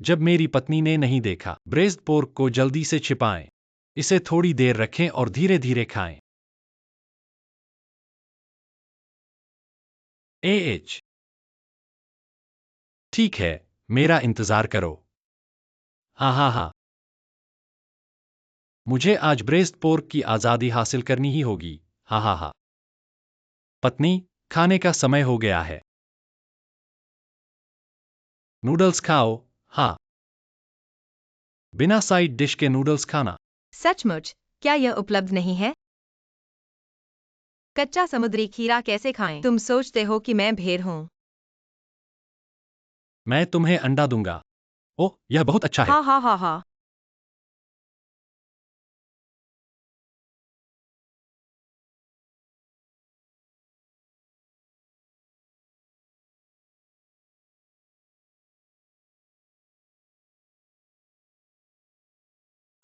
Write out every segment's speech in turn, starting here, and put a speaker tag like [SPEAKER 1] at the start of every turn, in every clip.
[SPEAKER 1] जब मेरी पत्नी ने नहीं देखा। ब्रेस्ड पोर्क को जल्दी से छिपाएं। इसे थोड़ी देर रखें और धीरे धीरे खाएं। एएच। ठीक है, मेरा इंतजार करो। हा हा हा। मुझे आज ब्रेस्ड पोर्क की आजादी हासिल करनी ही होगी। हा हा हा। पत्नी, खाने का समय हो गया है। नूडल्स खाओ। हाँ। बिना साइड डिश के नूडल्स खाना।
[SPEAKER 2] सचमुच, क्या यह उपलब्ध नहीं है? कच्चा समुद्री खीरा कैसे खाएं? तुम सोचते हो कि मैं भेड़ हूँ?
[SPEAKER 1] मैं तुम्हें अंडा दूंगा। ओह, यह बहुत अच्छा है।
[SPEAKER 2] हा हा हा हा।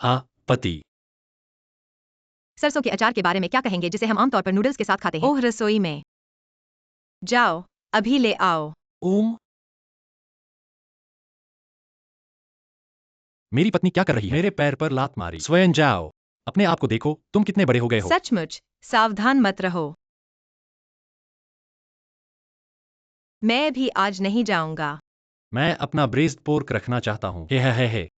[SPEAKER 1] हाँ, पति।
[SPEAKER 2] सरसों के अचार के बारे में क्या कहेंगे जिसे हम आमतौर पर नूडल्स के साथ खाते हैं? ओह, रसोई में जाओ, अभी ले आओ।
[SPEAKER 1] ओम। मेरी पत्नी क्या कर रही है? मेरे पैर पर लात मारी। स्वयं जाओ। अपने आप को देखो, तुम कितने बड़े हो गए हो।
[SPEAKER 2] सचमुच, सावधान मत रहो। मैं भी आज नहीं जाऊंगा।
[SPEAKER 1] मैं अपना ब्रेस्ड पोर्क रखना चाहता हूँ। हे।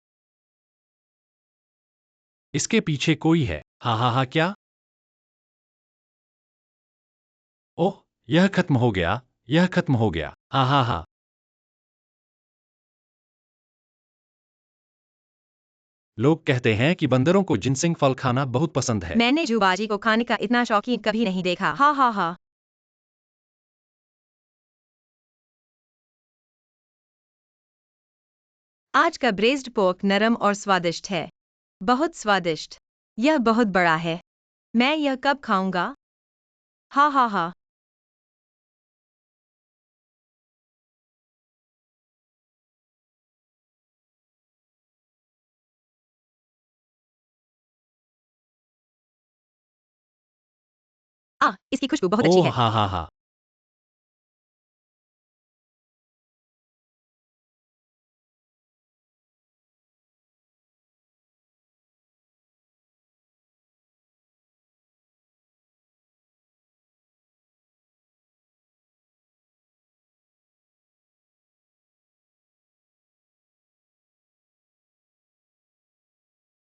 [SPEAKER 1] इसके पीछे कोई है। हा हा हा। क्या? ओह, यह खत्म हो गया। यह खत्म हो गया। हा हा हा। लोग कहते हैं कि बंदरों को जिनसिंग फल खाना बहुत पसंद है।
[SPEAKER 2] मैंने जुबाजी को खाने का इतना शौकीन कभी नहीं देखा। हा हा हा। आज का ब्रेस्ड पोर्क नरम और स्वादिष्ट है। बहुत स्वादिष्ट। यह बहुत बड़ा है। मैं यह कब खाऊंगा? हा हा हा। इसकी खुशबू बहुत अच्छी
[SPEAKER 1] ओह,
[SPEAKER 2] है।
[SPEAKER 1] हा हा हा।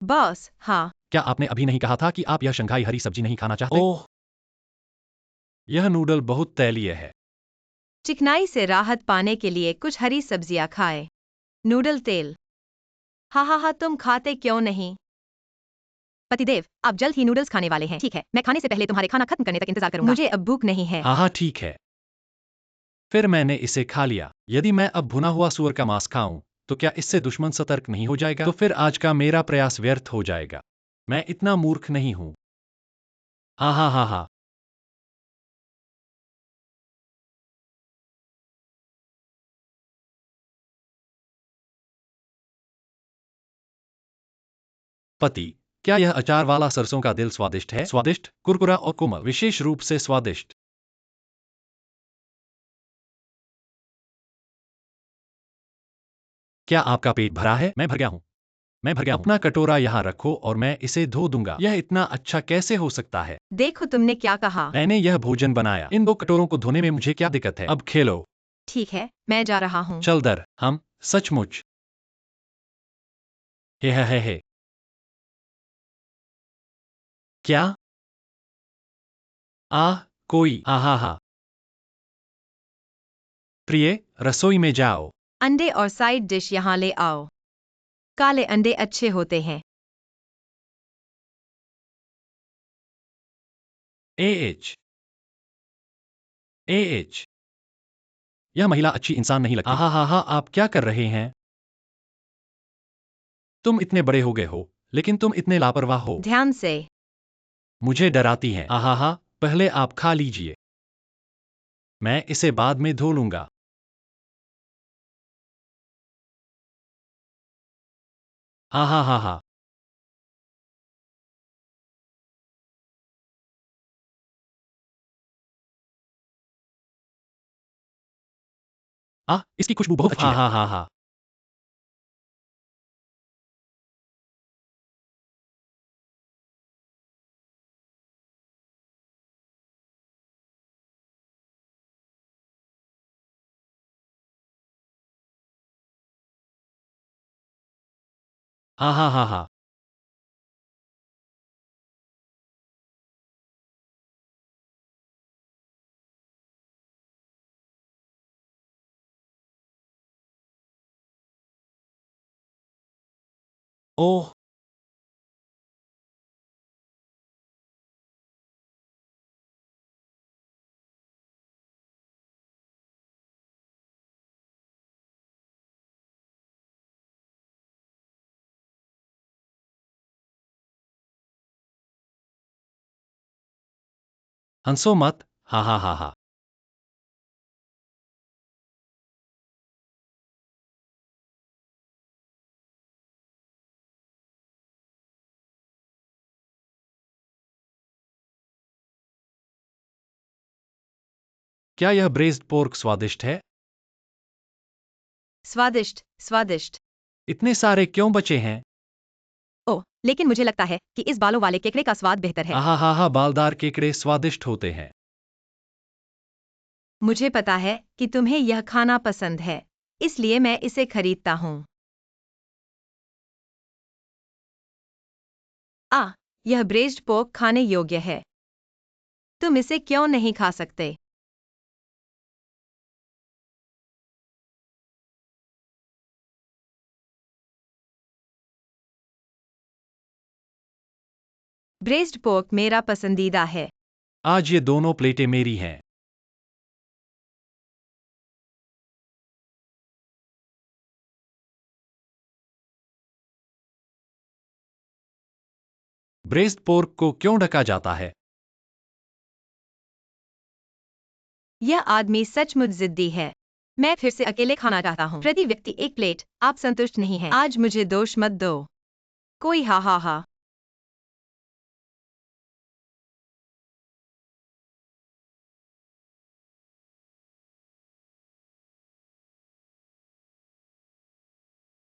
[SPEAKER 2] बॉस, हाँ।
[SPEAKER 1] क्या आपने अभी नहीं कहा था कि आप यह शंघाई हरी सब्जी नहीं खाना चाहते? ओह, यह नूडल बहुत तैलीय है।
[SPEAKER 2] चिकनाई से राहत पाने के लिए कुछ हरी सब्जियां खाएं। नूडल तेल। हा हा हा। तुम खाते क्यों नहीं? पतिदेव, आप जल्द ही नूडल्स खाने वाले हैं। ठीक है, मैं खाने से पहले तुम्हारे खाना खत्म करने तक इंतजार करूंगा। मुझे अब भूख नहीं है।
[SPEAKER 1] हाँ हाँ, ठीक है। फिर मैंने इसे खा लिया। यदि मैं अब भुना हुआ सूअर का मांस खाऊं, तो क्या इससे दुश्मन सतर्क नहीं हो जाएगा? तो फिर आज का मेरा प्रयास व्यर्थ हो जाएगा। मैं इतना मूर्ख नहीं हूं। हा हा हा हा। पति, क्या यह अचार वाला सरसों का दिल स्वादिष्ट है? स्वादिष्ट, कुरकुरा और कोमल, विशेष रूप से स्वादिष्ट। क्या आपका पेट भरा है? मैं भर गया हूं। मैं भर गया हूं। अपना कटोरा यहाँ रखो और मैं इसे धो दूंगा। यह इतना अच्छा कैसे हो सकता है?
[SPEAKER 2] देखो तुमने क्या कहा।
[SPEAKER 1] मैंने यह भोजन बनाया। इन दो कटोरों को धोने में मुझे क्या दिक्कत है? अब खेलो।
[SPEAKER 2] ठीक है, मैं जा रहा हूँ।
[SPEAKER 1] चल दर, हम सचमुच। हे। क्या? कोई। हा हा हा। प्रिय, रसोई में जाओ।
[SPEAKER 2] अंडे और साइड डिश यहाँ ले आओ। काले अंडे अच्छे होते हैं।
[SPEAKER 1] एएच। एएच। यह महिला अच्छी इंसान नहीं लगती। हा हा हा। आप क्या कर रहे हैं? तुम इतने बड़े हो गए हो, लेकिन तुम इतने लापरवाह हो।
[SPEAKER 2] ध्यान से।
[SPEAKER 1] मुझे डराती हैं। हा हा हा। पहले आप खा लीजिए। मैं इसे बाद में धो लूंगा। हा हा हा हा। इसकी खुशबू बहुत अच्छी है। हा हा हा हा। आहा हा हा। ओह! हंसो मत, हा हा हा हा। क्या यह ब्रेज़्ड पोर्क स्वादिष्ट है?
[SPEAKER 2] स्वादिष्ट, स्वादिष्ट।
[SPEAKER 1] इतने सारे क्यों बचे हैं?
[SPEAKER 2] ओह, लेकिन मुझे लगता है कि इस बालों वाले केकड़े का स्वाद बेहतर है।
[SPEAKER 1] आहा हा हा, बालदार केकड़े स्वादिष्ट होते हैं।
[SPEAKER 2] मुझे पता है कि तुम्हें यह खाना पसंद है, इसलिए मैं इसे खरीदता हूँ। यह ब्रेज्ड पोर्क खाने योग्य है। तुम इसे क्यों नहीं खा सकते? ब्रेज्ड पोर्क मेरा पसंदीदा है।
[SPEAKER 1] आज ये दोनों प्लेटें मेरी हैं। ब्रेज़्ड पोर्क को क्यों ढका जाता है?
[SPEAKER 2] यह आदमी सचमुच जिद्दी है। मैं फिर से अकेले खाना चाहता हूँ। प्रति व्यक्ति एक प्लेट, आप संतुष्ट नहीं हैं। आज मुझे दोष मत दो। कोई हा हा हा।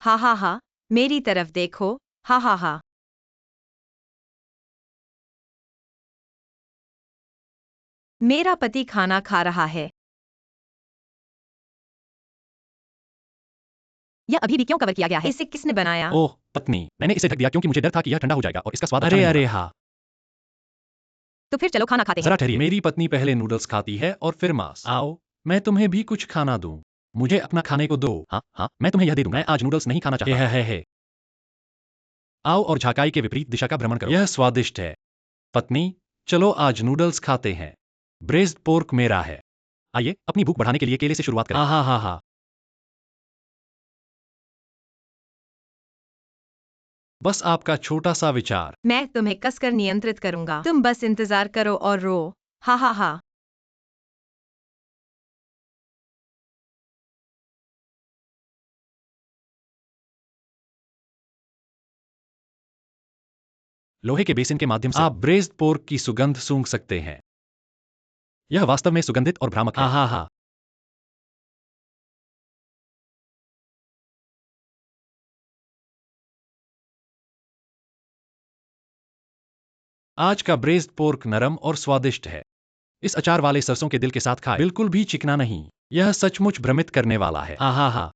[SPEAKER 2] हा हा हा, मेरी तरफ देखो, हा हा हा। मेरा पति खाना खा रहा है। यह अभी भी क्यों कवर किया गया है? इसे किसने बनाया?
[SPEAKER 1] ओह, पत्नी, मैंने इसे ढक दिया क्योंकि मुझे डर था कि यह ठंडा हो जाएगा और इसका स्वाद अच्छा
[SPEAKER 2] अरे
[SPEAKER 1] नहीं
[SPEAKER 2] अरे
[SPEAKER 1] होगा। हाँ।
[SPEAKER 2] तो फिर चलो खाना खाते हैं।
[SPEAKER 1] जरा ठहरिए, मेरी पत्नी पहले नूडल्स खाती है और फिर मांस। आओ, मैं तुम्हें भी कुछ खाना दूं। मुझे अपना खाने को दो। हाँ हाँ, मैं तुम्हें यह दे दूं। मैं आज नूडल्स नहीं खाना चाहता। है। आओ और झाकाई के विपरीत दिशा का भ्रमण करो। यह स्वादिष्ट है। पत्नी, चलो आज नूडल्स खाते हैं। ब्रेज़्ड पोर्क मेरा है। आइए, अपनी भूख बढ़ाने के लिए केले से शुरुआत करें। आहा हा हा। बस आपका छोटा सा विचार।
[SPEAKER 2] मैं तुम्हें कसकर नियंत्रित करूंगा। तुम बस इंतजार करो और रो। हा हा हा।
[SPEAKER 1] लोहे के बेसिन के माध्यम से आप ब्रेज़्ड पोर्क की सुगंध सूंघ सकते हैं। यह वास्तव में सुगंधित और भ्रामक है। आहा हा। आज का ब्रेज़्ड पोर्क नरम और स्वादिष्ट है। इस अचार वाले सरसों के दिल के साथ खाएं। बिल्कुल भी चिकना नहीं। यह सचमुच भ्रमित करने वाला है। आहा हा।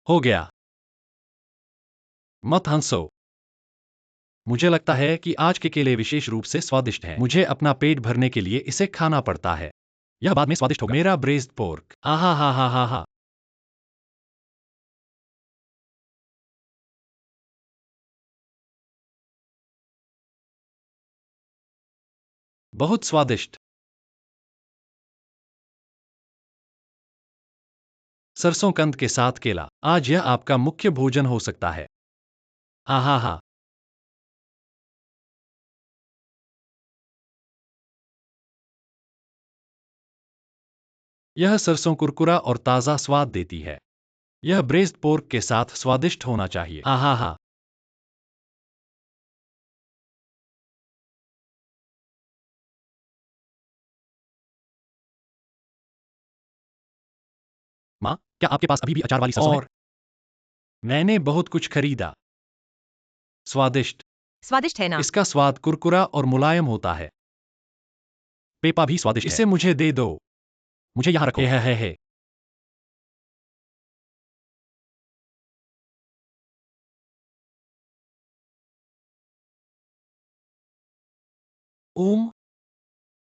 [SPEAKER 1] हो गया। मत हंसो। मुझे लगता है कि आज के केले विशेष रूप से स्वादिष्ट हैं। मुझे अपना पेट भरने के लिए इसे खाना पड़ता है। यह बाद में स्वादिष्ट होगा। मेरा ब्रेज़्ड पोर्क। आहा हा हा हा हा। बहुत स्वादिष्ट। सरसों कंद के साथ केला। आज यह आपका मुख्य भोजन हो सकता है। आहा हा। यह सरसों कुरकुरा और ताज़ा स्वाद देती है। यह ब्रेज़्ड पोर्क के साथ स्वादिष्ट होना चाहिए। आहा हा। माँ, क्या आपके पास अभी भी अचार वाली सरसों है? और मैंने बहुत कुछ खरीदा। स्वादिष्ट।
[SPEAKER 2] स्वादिष्ट है ना?
[SPEAKER 1] इसका स्वाद कुरकुरा और मुलायम होता है। पेपा भी स्वादिष्ट है। इसे मुझे दे दो। मुझे यहाँ रखो। है।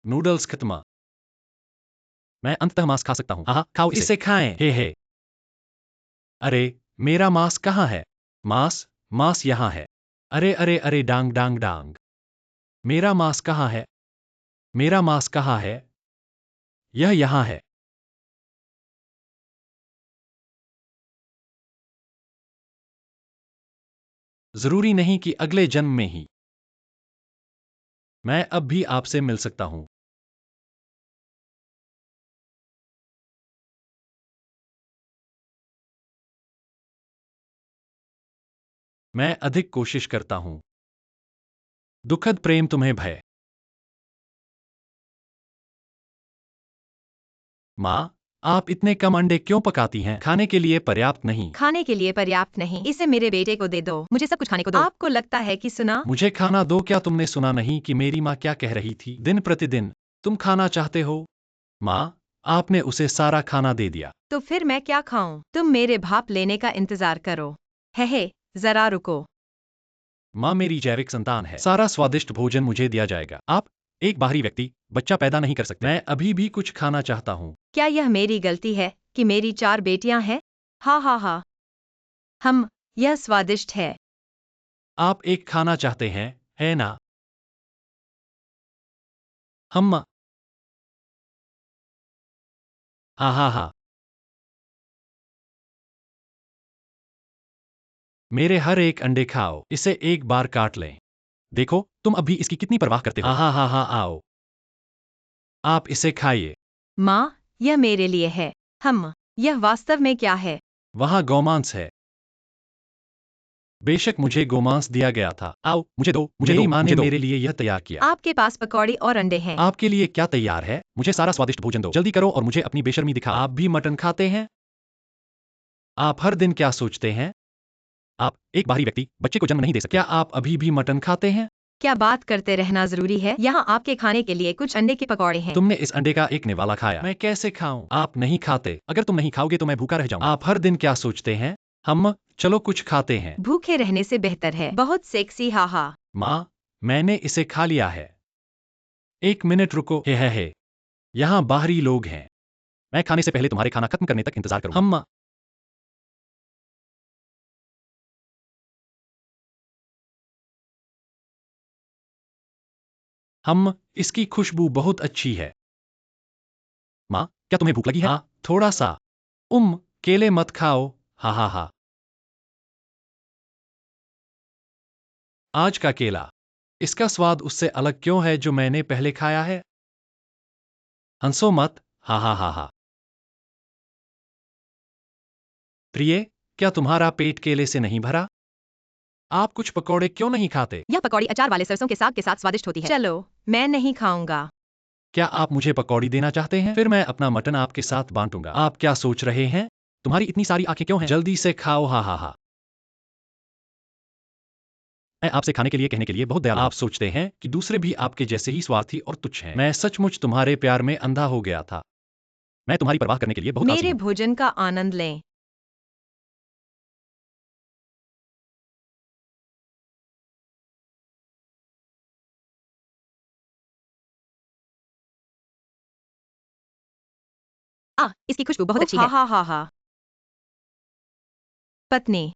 [SPEAKER 1] नूडल्स खत्म। मैं अंततः मांस खा सकता हूँ। हाँ, खाओ इसे खाएं। हे। अरे, मेरा मांस कहाँ है? मांस यहाँ है। अरे, डांग डांग डांग। मेरा मांस कहाँ है? मेरा मांस कहाँ है? यह यहाँ है। जरूरी नहीं कि अगले जन्म में ही। मैं अब भी आपसे मिल सकता हूँ। मैं अधिक कोशिश करता हूँ। दुखद प्रेम तुम्हें भय। माँ, आप इतने कम अंडे क्यों पकाती हैं? खाने के लिए पर्याप्त नहीं।
[SPEAKER 2] खाने के लिए पर्याप्त नहीं। इसे मेरे बेटे को दे दो। मुझे सब कुछ खाने को दो। आपको लगता है कि सुना?
[SPEAKER 1] मुझे खाना दो। क्या तुमने सुना नहीं कि मेरी माँ क्या कह रही थी? दिन प्रतिदिन तुम खाना चाहते हो। माँ, आपने उसे सारा खाना दे दिया।
[SPEAKER 2] तो फिर मैं क्या खाऊं? तुम मेरे भाप लेने का इंतजार करो। हे, जरा रुको।
[SPEAKER 1] माँ मेरी जैविक संतान है। सारा स्वादिष्ट भोजन मुझे दिया जाएगा। आप एक बाहरी व्यक्ति बच्चा पैदा नहीं कर सकते। मैं अभी भी कुछ खाना चाहता हूँ।
[SPEAKER 2] क्या यह मेरी गलती है कि मेरी 4 बेटियां हैं? हा। यह स्वादिष्ट है।
[SPEAKER 1] आप एक खाना चाहते हैं, है ना? हम हा। मेरे हर एक अंडे खाओ। इसे एक बार काट लें। देखो, तुम अभी इसकी कितनी परवाह करते हो। हा, आओ। आप इसे खाइए।
[SPEAKER 2] माँ, यह मेरे लिए है। यह वास्तव में क्या है?
[SPEAKER 1] वहाँ गोमांस है। बेशक मुझे गोमांस दिया गया था। आओ, मुझे दो। मेरी माँ ने मेरे लिए यह तैयार किया।
[SPEAKER 2] आपके पास पकौड़ी और अंडे हैं।
[SPEAKER 1] आपके लिए क्या तैयार है? मुझे सारा स्वादिष्ट भोजन दो। जल्दी करो और मुझे अपनी बेशर्मी दिखा। आप भी मटन खाते हैं? आप हर दिन क्या सोचते हैं? आप एक बाहरी व्यक्ति बच्चे को जन्म नहीं दे सकते। क्या आप अभी भी मटन खाते हैं?
[SPEAKER 2] क्या बात करते रहना जरूरी है? यहाँ आपके खाने के लिए कुछ अंडे के पकौड़े हैं।
[SPEAKER 1] तुमने इस अंडे का एक निवाला खाया। मैं कैसे खाऊं? आप नहीं खाते। अगर तुम नहीं खाओगे तो मैं भूखा रह जाऊंगा। आप हर दिन क्या सोचते हैं? चलो कुछ खाते हैं।
[SPEAKER 2] भूखे रहने से बेहतर है। बहुत सेक्सी। हा।
[SPEAKER 1] माँ, मैंने इसे खा लिया है। एक मिनट रुको। है। यहाँ बाहरी लोग हैं। मैं खाने से पहले तुम्हारे खाना खत्म करने तक इंतजार करूंगा। इसकी खुशबू बहुत अच्छी है। माँ, क्या तुम्हें भूख लगी है? हाँ, थोड़ा सा। केले मत खाओ। हा। आज का केला। इसका स्वाद उससे अलग क्यों है जो मैंने पहले खाया है? हंसो मत। हा। प्रिय, क्या तुम्हारा पेट केले से नहीं भरा? आप कुछ पकौड़े क्यों नहीं खाते?
[SPEAKER 2] यह पकौड़ी अचार वाले सरसों के साग के साथ स्वादिष्ट होती है। चलो, मैं नहीं खाऊंगा।
[SPEAKER 1] क्या आप मुझे पकौड़ी देना चाहते हैं? फिर मैं अपना मटन आपके साथ बांटूंगा। आप क्या सोच रहे हैं? तुम्हारी इतनी सारी आंखें क्यों हैं? जल्दी से खाओ। हा। मैं आपसे खाने के लिए कहने के लिए बहुत दयालु हूं। आप सोचते हैं कि दूसरे भी आपके जैसे ही स्वार्थी और तुच्छ हैं। मैं सचमुच तुम्हारे प्यार में अंधा हो गया था। मैं तुम्हारी परवाह करने के लिए बहुत आलसी
[SPEAKER 2] मेरे
[SPEAKER 1] हूं।
[SPEAKER 2] भोजन का आनंद लें। इसकी खुशबू बहुत अच्छी है। हा। पत्नी,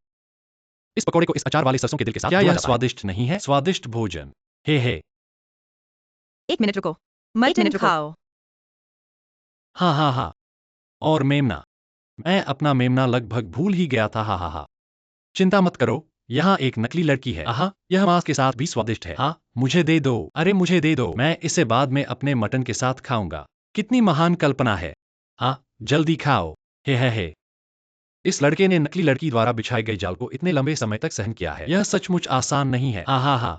[SPEAKER 1] इस पकौड़े को इस अचार वाले सरसों के दिल के साथ क्या
[SPEAKER 2] जोड़ा
[SPEAKER 1] यह
[SPEAKER 2] जाता है।
[SPEAKER 1] स्वादिष्ट नहीं है? स्वादिष्ट भोजन। हे।
[SPEAKER 2] 1 मिनट रुको। मटन खाओ।
[SPEAKER 1] हा। और मेमना। मैं अपना मेमना लगभग भूल ही गया था। हा। चिंता मत करो, यहाँ एक नकली लड़की है। यह मांस के साथ भी स्वादिष्ट है। हाँ, मुझे दे दो। अरे मुझे दे दो। मैं इसे बाद में अपने मटन के साथ खाऊंगा। कितनी महान कल्पना है। हाँ, जल्दी खाओ। हे। इस लड़के ने नकली लड़की द्वारा बिछाए गए जाल को इतने लंबे समय तक सहन किया है। यह सचमुच आसान नहीं है। हा।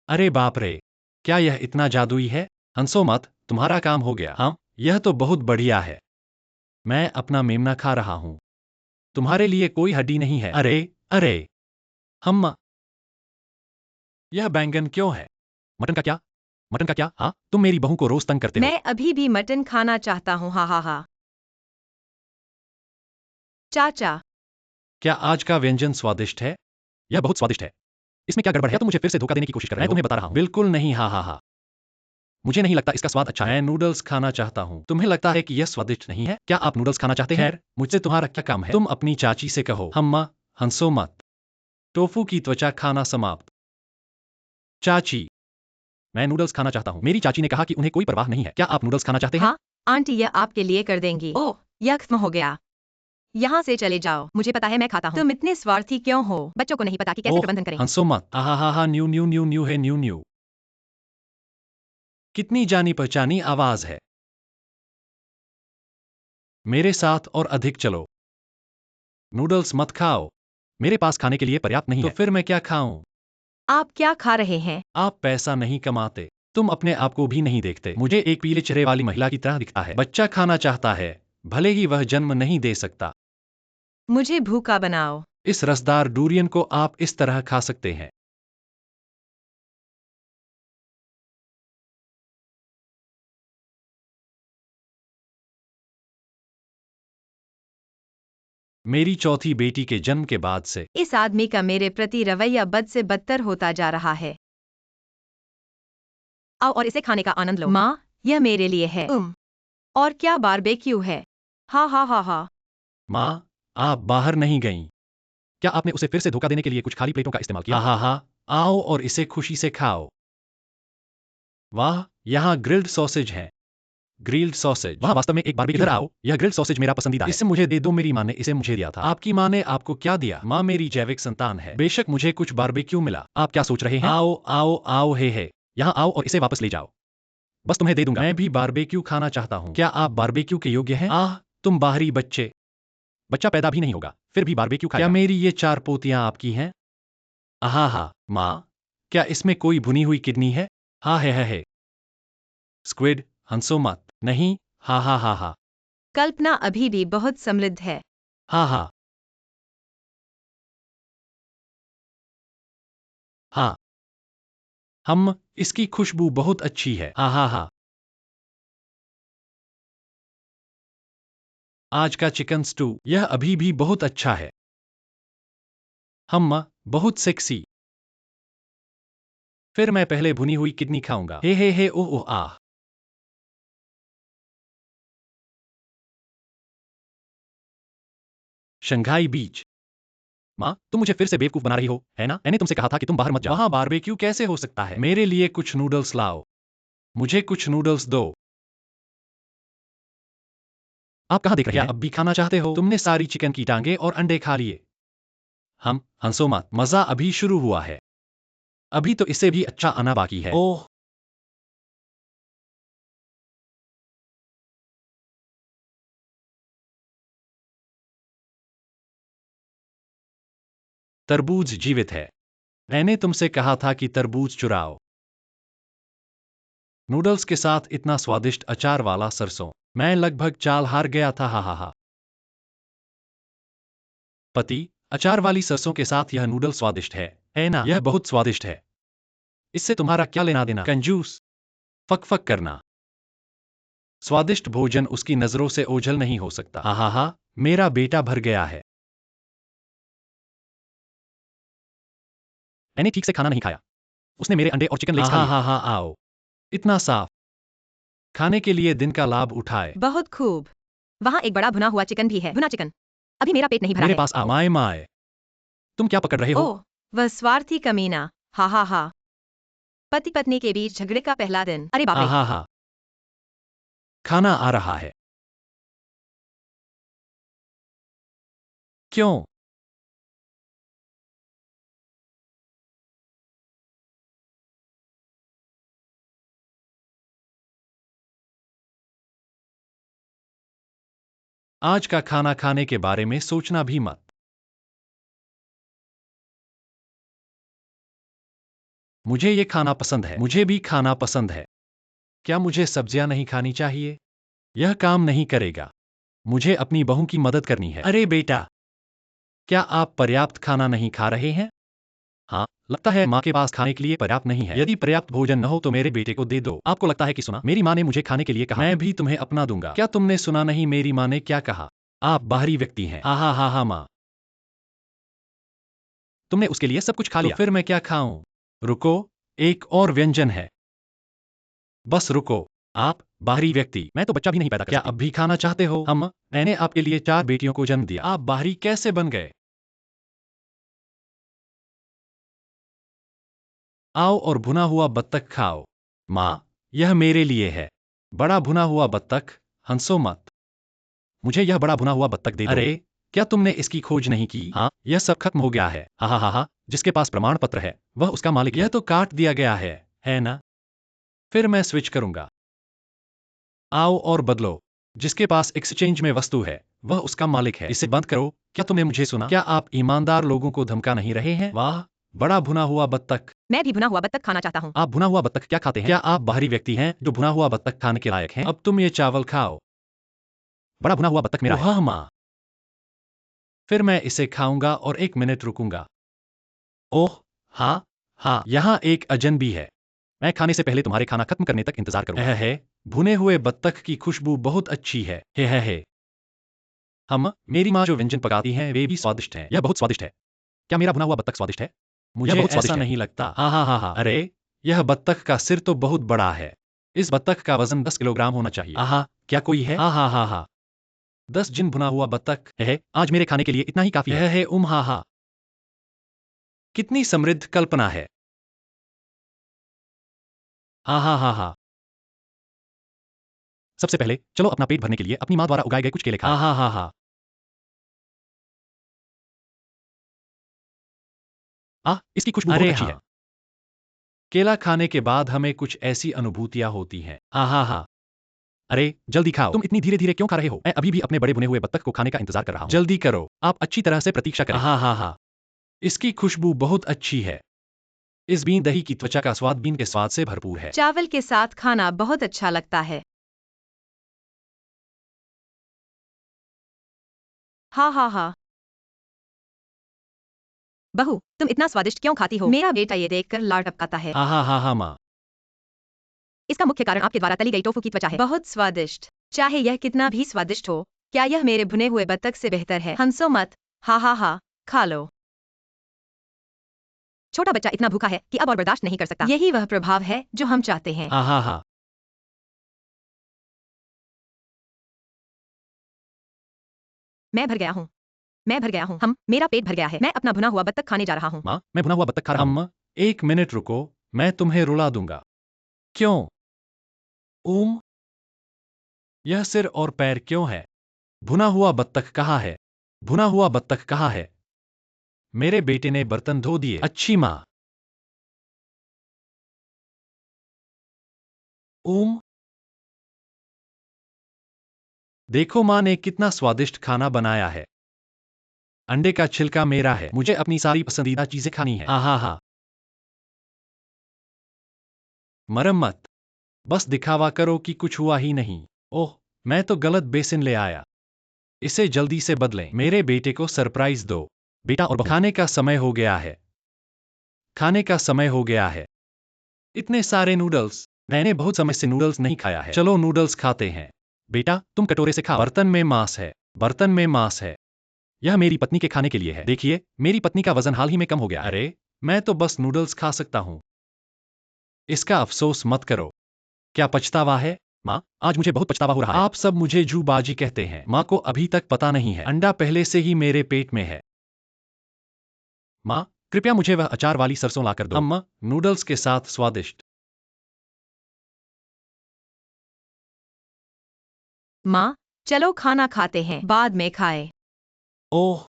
[SPEAKER 1] अरे बाप रे, क्या यह इतना जादुई है? हंसो मत, तुम्हारा काम हो गया। हाँ, यह तो बहुत बढ़िया है। मैं अपना मेमना खा रहा हूं। तुम्हारे लिए कोई हड्डी नहीं है। अरे अरे हम्मा, यह बैंगन क्यों है? मटन का क्या? मटन का क्या? हाँ, तुम मेरी बहू को रोज तंग करते हो।
[SPEAKER 2] मैं अभी भी मटन खाना चाहता हूँ, हा हा हा। चाचा,
[SPEAKER 1] क्या आज का व्यंजन स्वादिष्ट है? यह बहुत स्वादिष्ट है। इसमें क्या गड़बड़ है? तुम मुझे फिर से धोखा देने की कोशिश कर रहे हो? मैं तुम्हें बता रहा हूं। बिल्कुल नहीं, हा हा हा। मुझे नहीं लगता इसका स्वाद अच्छा है। मैं नूडल्स खाना चाहता हूं। तुम्हें लगता है कि यह स्वादिष्ट नहीं है? क्या आप नूडल्स खाना चाहते हैं? खैर, मुझसे तुम्हारा क्या काम है? तुम अपनी चाची से कहो, हम्मा, हंसो मत। टोफू की त्वचा खाना समाप्त। चाची, मैं नूडल्स खाना चाहता हूँ। मेरी चाची ने कहा कि उन्हें कोई परवाह नहीं है। क्या आप नूडल्स खाना चाहते हैं?
[SPEAKER 2] हाँ आंटी, यह आपके लिए कर देंगी। ओह, यह खत्म हो गया। यहाँ से चले जाओ, मुझे पता है मैं खाता हूँ। तुम इतने स्वार्थी क्यों हो? बच्चों को नहीं पता कि कैसे
[SPEAKER 1] ओह,
[SPEAKER 2] प्रबंधन करें।
[SPEAKER 1] हंसो मत। आहा हा हा, न्यू न्यू न्यू न्यू है, न्यू न्यू। कितनी जानी पहचानी आवाज है। मेरे साथ और अधिक चलो। नूडल्स मत खाओ। मेरे पास खाने के लिए पर्याप्त नहीं है। तो फिर मैं क्या खाऊं?
[SPEAKER 2] आप क्या खा रहे हैं?
[SPEAKER 1] आप पैसा नहीं कमाते। तुम अपने आप को भी नहीं देखते। मुझे एक पीले चेहरे वाली महिला की तरह दिखता है। बच्चा खाना चाहता है, भले ही वह जन्म नहीं दे सकता।
[SPEAKER 2] मुझे भूखा बनाओ।
[SPEAKER 1] इस रसदार डूरियन को आप इस तरह खा सकते हैं। मेरी चौथी बेटी के जन्म के बाद से
[SPEAKER 2] इस आदमी का मेरे प्रति रवैया बद से बदतर होता जा रहा है। आओ और इसे खाने का आनंद लो। माँ, यह मेरे लिए है। और क्या बारबेक्यू है? हा हा हा हा।
[SPEAKER 1] माँ, आप बाहर नहीं गईं। क्या आपने उसे फिर से धोखा देने के लिए कुछ खाली प्लेटों का इस्तेमाल किया? हा हा हा, आओ और इसे खुशी से खाओ। वाह, यहाँ ग्रिल्ड सॉसेज है। ग्रिल्ड सॉसेज, वहाँ वास्तव में एक बारबेक्यू। इधर आओ, यह ग्रिल्ड सॉसेज मेरा पसंदीदा है। इसे मुझे दे दो। मेरी माँ ने इसे मुझे दिया था। आपकी माँ ने आपको क्या दिया? माँ मेरी जैविक संतान है। बेशक मुझे कुछ बारबेक्यू मिला। आप क्या सोच रहे हैं? आओ आओ आओ, हे यहाँ आओ और इसे वापस ले जाओ। बस तुम्हें दे दूंगा। मैं भी बारबेक्यू खाना चाहता हूँ। क्या आप बारबेक्यू के योग्य हैं? आह, तुम बाहरी बच्चे। बच्चा पैदा भी नहीं होगा, फिर भी बारबेक्यू खाएगा। क्या मेरी ये 4 पोतियां आपकी हैं? आहा हा, माँ, क्या इसमें कोई भुनी हुई किडनी है? हाँ है। स्क्विड, हंसो मत। नहीं, हा हा हा हा।
[SPEAKER 2] कल्पना अभी भी बहुत समृद्ध है।
[SPEAKER 1] हाँ हाँ हाँ, हम, इसकी खुशबू बहुत अच्छी है। हाँ हाँ हाँ। आज का चिकन स्टू, यह अभी भी बहुत अच्छा है। हम, बहुत सेक्सी। फिर मैं पहले भुनी हुई किडनी खाऊंगा। हे ओह ओह आह। शंघाई बीच। माँ, तुम मुझे फिर से बेवकूफ बना रही हो, है ना? मैंने तुमसे कहा था कि तुम बाहर मत जाओ। वहाँ बारबेक्यू कैसे हो सकता है? मेरे लिए कुछ नूडल्स लाओ। मुझे कुछ नूडल्स दो। आप कहाँ देख रहे हैं? अब भी खाना चाहते हो? तुमने सारी चिकन की टांगे और अंडे खा लिए। हम, हंसो मत। मजा अभी शुरू हुआ है। अभी तो इससे भी अच्छा आना बाकी है। ओह, तरबूज जीवित है। मैंने तुमसे कहा था कि तरबूज चुराओ। नूडल्स के साथ इतना स्वादिष्ट अचार वाला सरसों। मैं लगभग चाल हार गया था, हा हा हा। पति, अचार वाली सरसों के साथ यह नूडल स्वादिष्ट है ना? यह बहुत स्वादिष्ट है। इससे तुम्हारा क्या लेना देना? कंजूस। फक फक करना। स्वादिष्ट भोजन उसकी नजरों से ओझल नहीं हो सकता। हा हा हा, मेरा बेटा भर गया है। मैंने ठीक से खाना नहीं खाया। उसने मेरे अंडे और चिकन लेग्स खा लिए। हा आओ। इतना साफ। खाने के लिए दिन का लाभ उठाए।
[SPEAKER 2] बहुत खूब। वहाँ एक बड़ा भुना हुआ चिकन भी है। भुना चिकन। अभी मेरा पेट नहीं भरा
[SPEAKER 1] मेरे
[SPEAKER 2] है।
[SPEAKER 1] पास आओ। माए माए, तुम क्या पकड़ रहे हो?
[SPEAKER 2] ओह, वह स्वार्थी कमीना। हा हा हा। पति पत्नी के बीच झगड़े का पहला दिन। अरे बाप रे।
[SPEAKER 1] हा हा, खाना आ रहा है। क्यों? आज का खाना खाने के बारे में सोचना भी मत। मुझे ये खाना पसंद है। मुझे भी खाना पसंद है। क्या मुझे सब्जियां नहीं खानी चाहिए? यह काम नहीं करेगा। मुझे अपनी बहू की मदद करनी है। अरे बेटा, क्या आप पर्याप्त खाना नहीं खा रहे हैं? हाँ, लगता है माँ के पास खाने के लिए पर्याप्त नहीं है। यदि पर्याप्त भोजन न हो तो मेरे बेटे को दे दो। आपको लगता है कि सुना? मेरी माँ ने मुझे खाने के लिए कहा। मैं भी तुम्हें अपना दूंगा। क्या तुमने सुना नहीं मेरी माँ ने क्या कहा? आप बाहरी व्यक्ति हैं। हा हा हा हा माँ, तुमने उसके लिए सब कुछ खा लिया। तो फिर मैं क्या खाऊं? रुको, एक और व्यंजन है। बस रुको। आप बाहरी व्यक्ति, मैं तो बच्चा भी नहीं पैदा कर सकती। क्या अब भी खाना चाहते हो? मैंने आपके लिए 4 बेटियों को जन्म दिया। आप बाहरी कैसे बन गए? आओ और भुना हुआ बत्तख खाओ। माँ, यह मेरे लिए है। बड़ा भुना हुआ बत्तख, हंसो मत। मुझे यह बड़ा भुना हुआ बत्तख दे दो। अरे, क्या तुमने इसकी खोज नहीं की? हाँ, यह सब खत्म हो गया है। हा हा हा हा, जिसके पास प्रमाण पत्र है, वह उसका मालिक है। यह तो काट दिया गया है ना? फिर मैं स्विच करूंगा। आओ और बदलो। जिसके पास एक्सचेंज में वस्तु है, वह उसका मालिक है। इसे बंद करो। क्या तुमने मुझे सुना? क्या आप ईमानदार लोगों को धमका नहीं रहे हैं? वाह, बड़ा भुना हुआ बत्तख।
[SPEAKER 2] मैं भी भुना हुआ बत्तख खाना चाहता हूँ।
[SPEAKER 1] आप भुना हुआ बत्तख क्या खाते हैं? क्या आप बाहरी व्यक्ति हैं जो भुना हुआ बत्तख खाने के लायक हैं? अब तुम ये चावल खाओ। बड़ा भुना हुआ बत्तख मेरा है। वाह माँ, फिर मैं इसे खाऊंगा और 1 मिनट रुकूंगा। ओह, हाँ, हाँ, यहाँ एक अजनबी है। मैं खाने से पहले तुम्हारे खाना खत्म करने तक इंतजार करूंगा। है, भुने हुए बत्तख की खुशबू बहुत अच्छी है। है। मेरी माँ जो व्यंजन पकाती हैं वे भी स्वादिष्ट हैं। यह बहुत स्वादिष्ट है। क्या मेरा भुना हुआ बत्तख स्वादिष्ट है? मुझे बहुत ऐसा नहीं लगता। हाँ हाँ हाँ हाँ, अरे, यह बत्तख का सिर तो बहुत बड़ा है। इस बत्तख का वजन 10 किलोग्राम होना चाहिए। आहा, क्या कोई है? हाँ हाँ हाँ हाँ, 10 जिन भुना हुआ बत्तख है। आज मेरे खाने के लिए इतना ही काफी है। हा हा, कितनी समृद्ध कल्पना है। हाँ हाँ हाँ हाँ, सबसे पहले चलो अपना पेट भरने के लिए अपनी माँ द्वारा उगाए गए कुछ केले खाएं। हाँ हाँ हाँ हाँ, इसकी खुशबू बहुत अच्छी है। केला खाने के बाद हमें कुछ ऐसी अनुभूतियां होती हैं। हाँ हाँ हाँ, अरे जल्दी खाओ। तुम इतनी धीरे धीरे क्यों खा रहे हो? मैं अभी भी अपने बड़े भुने हुए बत्तख को खाने का इंतजार कर रहा हूँ। जल्दी करो, आप अच्छी तरह से प्रतीक्षा करें। हाँ हाँ हाँ, इसकी खुशबू बहुत अच्छी है। इस बीन दही की त्वचा का स्वाद बीन के स्वाद से भरपूर है।
[SPEAKER 2] चावल के साथ खाना बहुत अच्छा लगता है। हाँ हाँ हाँ। बहू, तुम इतना स्वादिष्ट क्यों खाती हो? मेरा बेटा ये देखकर लार टपकाता है।
[SPEAKER 1] हाँ हाँ हाँ हाँ माँ,
[SPEAKER 2] इसका मुख्य कारण आपके द्वारा तली गई टोफू की त्वचा है। बहुत स्वादिष्ट। चाहे यह कितना भी स्वादिष्ट हो, क्या यह मेरे भुने हुए बत्तख से बेहतर है? हंसो मत। हा हा हा, खा लो। छोटा बच्चा इतना भूखा है कि अब और बर्दाश्त नहीं कर सकता। यही वह प्रभाव है जो हम चाहते हैं।
[SPEAKER 1] हाँ हाँ हाँ,
[SPEAKER 2] मैं भर गया हूँ। मैं भर गया हूँ। मेरा पेट भर गया है। मैं अपना भुना हुआ बत्तख खाने जा रहा हूँ।
[SPEAKER 1] माँ, मैं भुना हुआ बत्तख खा रहा हूँ। 1 मिनट रुको, मैं तुम्हें रुला दूंगा। क्यों? ओम, यह सिर और पैर क्यों है? भुना हुआ बत्तख कहाँ है? भुना हुआ बत्तख कहाँ है? मेरे बेटे ने बर्तन धो दिए। अच्छी माँ। ओम, देखो माँ ने कितना स्वादिष्ट खाना बनाया है। अंडे का छिलका मेरा है। मुझे अपनी सारी पसंदीदा चीजें खानी है। आहा हा, मरम्मत। बस दिखावा करो कि कुछ हुआ ही नहीं। ओह, मैं तो गलत बेसिन ले आया। इसे जल्दी से बदलें। मेरे बेटे को सरप्राइज दो। बेटा और बहू, खाने का समय हो गया है। खाने का समय हो गया है। इतने सारे नूडल्स, मैंने बहुत समय से नूडल्स नहीं खाया है। चलो नूडल्स खाते हैं। बेटा, तुम कटोरे से खाओ। बर्तन में मांस है। बर्तन में मांस है। यह मेरी पत्नी के खाने के लिए है। देखिए, मेरी पत्नी का वजन हाल ही में कम हो गया है। अरे, मैं तो बस नूडल्स खा सकता हूँ। इसका अफसोस मत करो। क्या पछतावा है? माँ, आज मुझे बहुत पछतावा हो रहा है। आप सब मुझे जूबाजी कहते हैं। माँ को अभी तक पता नहीं है, अंडा पहले से ही मेरे पेट में है। माँ, कृपया मुझे वह अचार वाली सरसों लाकर दो। अम्मा, नूडल्स के साथ स्वादिष्ट।
[SPEAKER 2] माँ, चलो खाना खाते हैं, बाद में खाए।
[SPEAKER 1] ओह,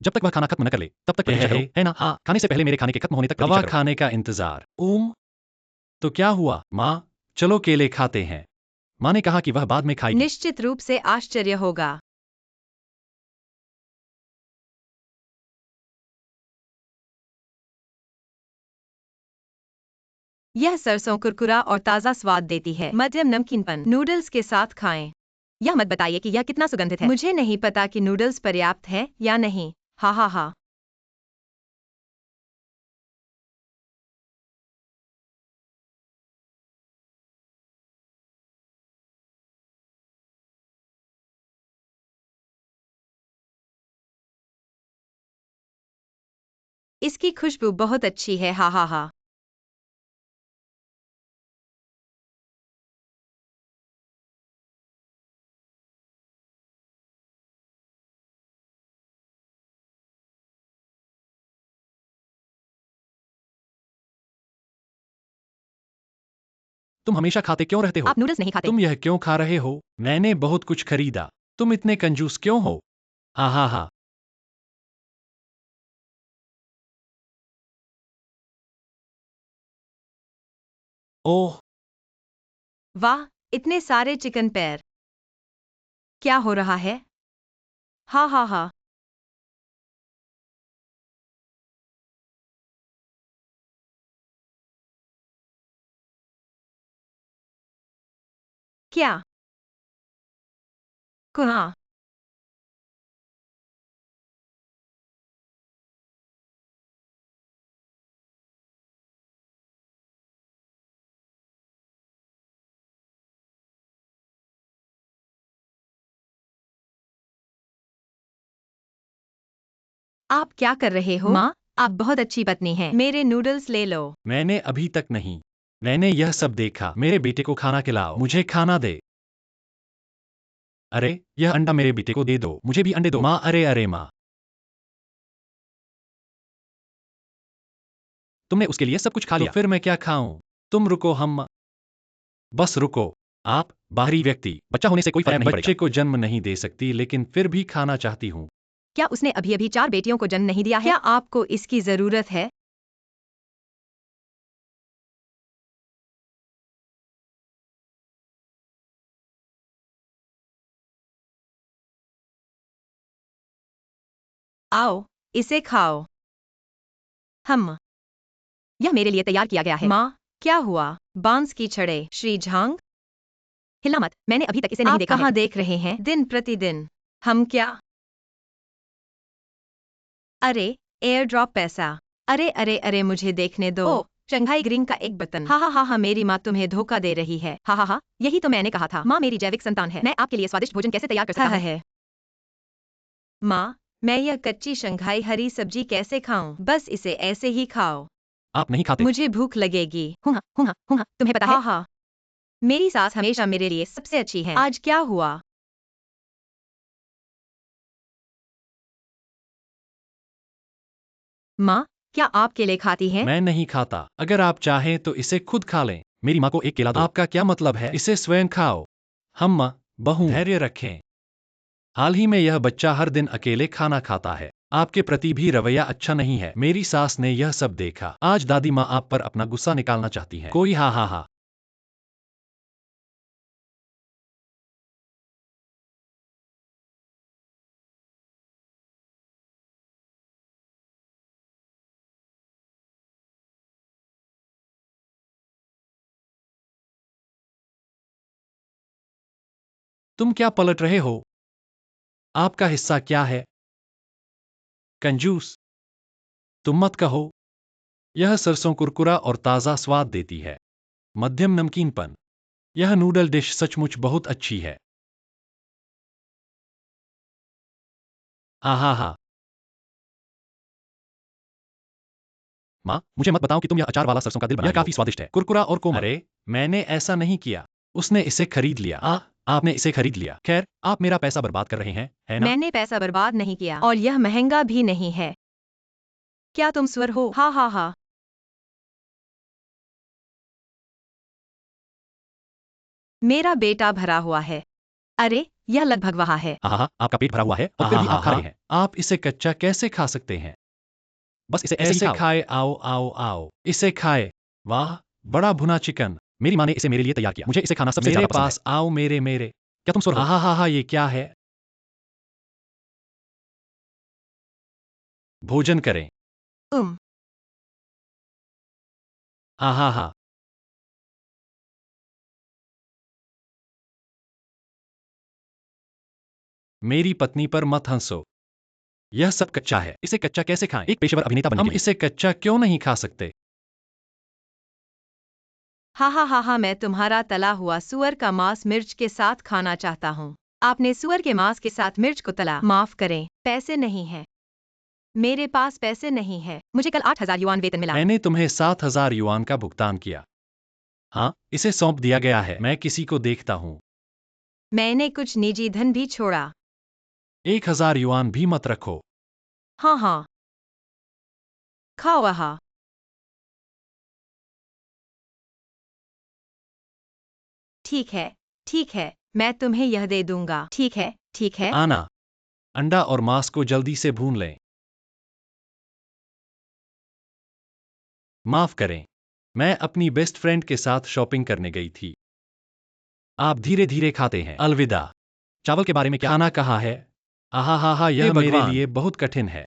[SPEAKER 1] जब तक वह खाना खत्म न कर ले, तब तक प्रतीक्षा करो, है ना? हाँ, खाने से पहले मेरे खाने के खत्म होने तक प्रतीक्षा करो। खाने का इंतजार। तो क्या हुआ? माँ, चलो केले खाते हैं। माँ ने कहा कि वह बाद में खाएगी।
[SPEAKER 2] निश्चित रूप से आश्चर्य होगा। यह सरसों कुरकुरा और ताज़ा स्वाद देती है। मध्यम नमकीनपन नूडल्स के साथ खाएं। यह मत बताइए कि यह कितना सुगंधित है। मुझे नहीं पता कि नूडल्स पर्याप्त है या नहीं। हा हा हा। इसकी खुशबू बहुत अच्छी है। हा हा हा।
[SPEAKER 1] तुम हमेशा खाते क्यों रहते हो?
[SPEAKER 2] आप नूडल्स नहीं खाते।
[SPEAKER 1] तुम यह क्यों खा रहे हो? मैंने बहुत कुछ खरीदा। तुम इतने कंजूस क्यों हो? हा हा। ओह,
[SPEAKER 2] वाह, इतने सारे चिकन पैर। क्या हो रहा है? हा हा हा। क्या? कहाँ? आप क्या कर रहे हो? माँ, आप बहुत अच्छी पत्नी हैं। मेरे नूडल्स ले लो।
[SPEAKER 1] मैंने अभी तक नहीं। मैंने यह सब देखा। मेरे बेटे को खाना खिलाओ। मुझे खाना दे। अरे, यह अंडा मेरे बेटे को दे दो। मुझे भी अंडे दो। माँ, अरे अरे माँ। तुमने उसके लिए सब कुछ खा लिया। तो फिर मैं क्या खाऊं? तुम रुको, हम बस रुको। आप बाहरी व्यक्ति, बच्चा होने से कोई फर्क नहीं पड़ेगा। बच्चे को जन्म नहीं दे सकती, लेकिन फिर भी खाना चाहती हूँ।
[SPEAKER 2] क्या उसने अभी अभी 4 बेटियों को जन्म नहीं दिया है? क्या आपको इसकी जरूरत है? आओ, इसे खाओ। हम यह मेरे लिए तैयार किया गया है। माँ, क्या हुआ? बांस की छड़े। श्री झांग, हिलना मत। मैंने अभी तक इसे नहीं देखा है। कहाँ देख रहे हैं? दिन प्रतिदिन। हम क्या? अरे, एयर ड्रॉप पैसा। अरे अरे अरे, मुझे देखने दो। ओ, शंघाई ग्रीन का एक बटन। हा हा हा हा, मेरी माँ तुम्हें धोखा दे रही है। हा हा हा, यही तो मैंने कहा था। माँ मेरी जैविक संतान है। मैं आपके लिए स्वादिष्ट भोजन कैसे तैयार कर सकता हूँ? है माँ, मैं यह कच्ची शंघाई हरी सब्जी कैसे खाऊं? बस इसे ऐसे ही खाओ।
[SPEAKER 1] आप नहीं खाते।
[SPEAKER 2] मुझे भूख लगेगी। हुआ हुआ हुआ, तुम्हें पता है? हाँ हाँ। मेरी सास हमेशा मेरे लिए सबसे अच्छी है। आज क्या हुआ? माँ, क्या आप केले खाती हैं?
[SPEAKER 1] मैं नहीं खाता। अगर आप चाहें तो इसे खुद खा लें। मेरी माँ को एक केला दो। आपका क्या मतलब है? इसे स्वयं खाओ। हम बहू, धैर्य रखें। हाल ही में यह बच्चा हर दिन अकेले खाना खाता है। आपके प्रति भी रवैया अच्छा नहीं है। मेरी सास ने यह सब देखा। आज दादी माँ आप पर अपना गुस्सा निकालना चाहती हैं। कोई हा हा हा। तुम क्या पलट रहे हो? आपका हिस्सा क्या है? कंजूस। तुम मत कहो। यह सरसों कुरकुरा और ताज़ा स्वाद देती है। मध्यम नमकीनपन। यह नूडल डिश सचमुच बहुत अच्छी है। आहा हा। माँ, मुझे मत बताओ कि तुम यह अचार वाला सरसों का दिल बना रही हो। यह काफी स्वादिष्ट है, कुरकुरा और कोमल। अरे, मैंने ऐसा नहीं किया। उसने इसे खरीद लिया। आपने इसे खरीद लिया। खैर, आप मेरा पैसा बर्बाद कर रहे हैं, है ना?
[SPEAKER 2] मैंने पैसा बर्बाद नहीं किया और यह महंगा भी नहीं है। क्या तुम स्वर हो? हा हा हा। मेरा बेटा भरा हुआ है। अरे, यह लगभग वहाँ है।
[SPEAKER 1] आहा, आपका पेट भरा हुआ है और फिर भी आप खा रहे हैं। आप इसे कच्चा कैसे खा सकते हैं? बस इसे ऐसे ही खाए। आओ आओ आओ, इसे खाए। वाह, बड़ा भुना चिकन। मेरी माँ ने इसे मेरे लिए तैयार किया। मुझे इसे खाना सबसे ज्यादा पसंद है। मेरे पास आओ, मेरे मेरे। क्या तुम सुन रहे हो? आहा हा हा, ये क्या है? भोजन करें।
[SPEAKER 2] उम
[SPEAKER 1] आहा हा। मेरी पत्नी पर मत हंसो। यह सब कच्चा है। इसे कच्चा कैसे खाएं? एक पेशेवर अभिनेता बनने के लिए। हम इसे कच्चा क्यों नहीं खा सकते?
[SPEAKER 2] हा, मैं तुम्हारा तला हुआ सुअर का मांस मिर्च के साथ खाना चाहता हूँ। आपने सुअर के मांस के साथ मिर्च को तला। माफ करें, पैसे नहीं है। मेरे पास पैसे नहीं है। मुझे कल 8,000 युआन वेतन मिला।
[SPEAKER 1] मैंने तुम्हें 7,000 युआन का भुगतान किया। हाँ, इसे सौंप दिया गया है। मैं किसी को देखता हूँ।
[SPEAKER 2] मैंने कुछ निजी धन भी छोड़ा।
[SPEAKER 1] 1,000 युआन भी मत रखो।
[SPEAKER 2] हाँ। खाओ वहा। ठीक है, मैं तुम्हें यह दे दूंगा। ठीक है।
[SPEAKER 1] आना। अंडा और मांस को जल्दी से भून लें। माफ करें, मैं अपनी बेस्ट फ्रेंड के साथ शॉपिंग करने गई थी। आप धीरे धीरे खाते हैं। अलविदा। चावल के बारे में क्या खाना कहा है? आहा, यह मेरे लिए बहुत कठिन है।